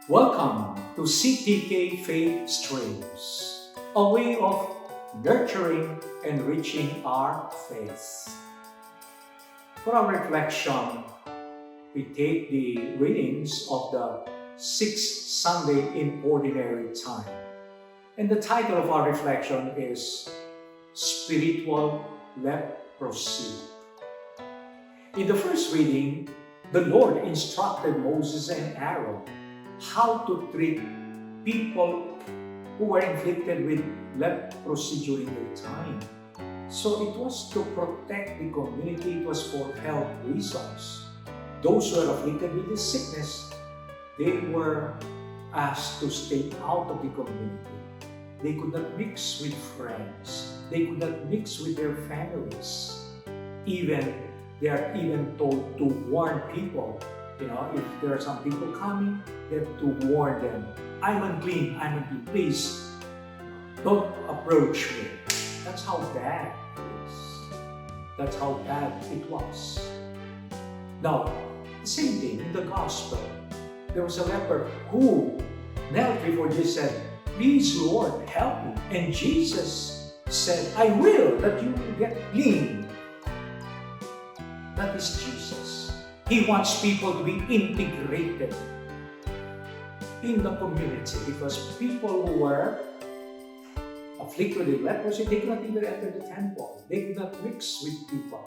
Welcome to CTK Faith Streams, a way of nurturing and enriching our faith. For our reflection, we take the readings of the sixth Sunday in Ordinary Time. And the title of our reflection is Spiritual Leprosy. In the first reading, the Lord instructed Moses and Aaron how to treat people who were inflicted with leprosy during their time. So it was to protect the community, it was for health reasons. Those who were afflicted with this sickness, they were asked to stay out of the community. They could not mix with friends. They could not mix with their families. They are even told to warn people. If there are some people coming, they have to warn them. I'm unclean, please don't approach me. That's how bad it is. That's how bad it was. Now, the same thing in the gospel. There was a leper who knelt before Jesus and said, "Please, Lord, help me." And Jesus said, "I will that you will get clean." That is Jesus. He wants people to be integrated in the community because people who were afflicted with leprosy, they could not even enter the temple. They could not mix with people.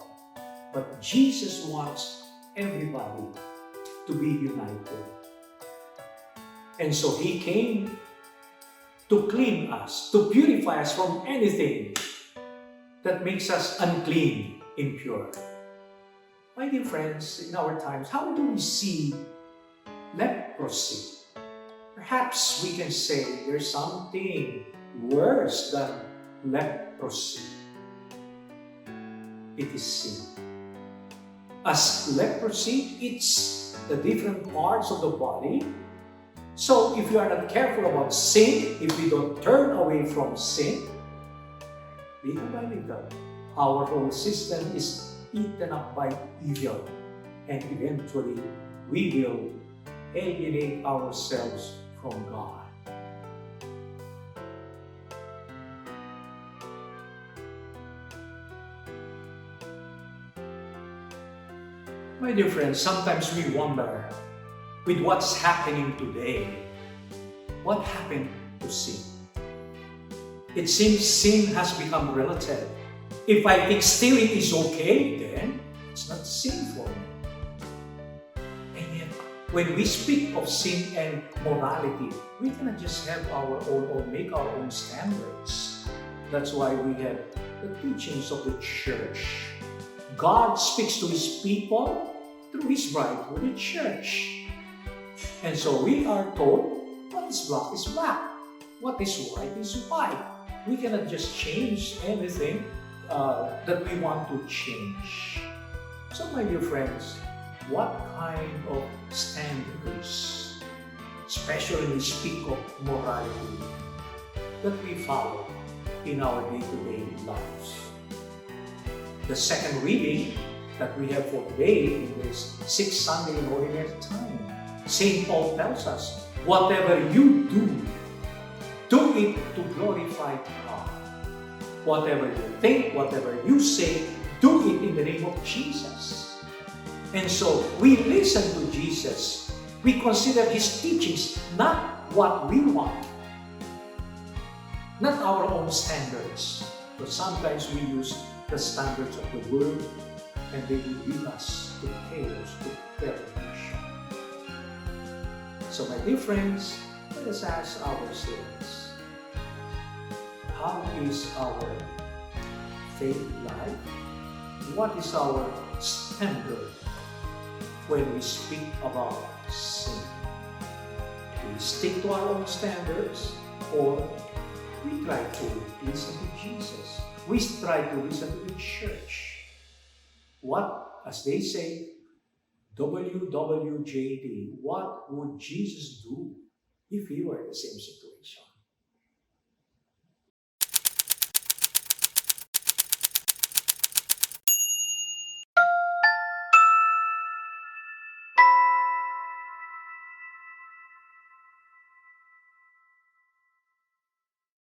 But Jesus wants everybody to be united. And so He came to clean us, to purify us from anything that makes us unclean, impure. My dear friends, in our times, how do we see leprosy? Perhaps we can say there's something worse than leprosy. It is sin. As leprosy, it's the different parts of the body. So if you are not careful about sin, if we don't turn away from sin, little by little, our whole system is eaten up by evil, and eventually we will alienate ourselves from God. My dear friends, sometimes we wonder with what's happening today, what happened to sin? It seems sin has become relative. If I think stealing is okay, then it's not sinful. And yet, when we speak of sin and morality, we cannot just have our own or make our own standards. That's why we have the teachings of the church. God speaks to His people through His bride, through the church. And so we are told, what is black is black. What is white is white. We cannot just change anything that we want to change. So my dear friends, what kind of standards, especially when we speak of morality, that we follow in our day-to-day lives? The second reading that we have for today in this sixth Sunday in Ordinary Time, St. Paul tells us, whatever you do it to glorify God. Whatever you think, whatever you say, do it in the name of Jesus. And so we listen to Jesus. We consider His teachings, not what we want, not our own standards. But sometimes we use the standards of the world, and they will lead us to chaos, to perdition. So my dear friends, let us ask ourselves, how is our faith life? What is our standard when we speak about sin? Do we stick to our own standards, or we try to listen to Jesus? We try to listen to the church. What, as they say, WWJD, what would Jesus do if He were in the same situation?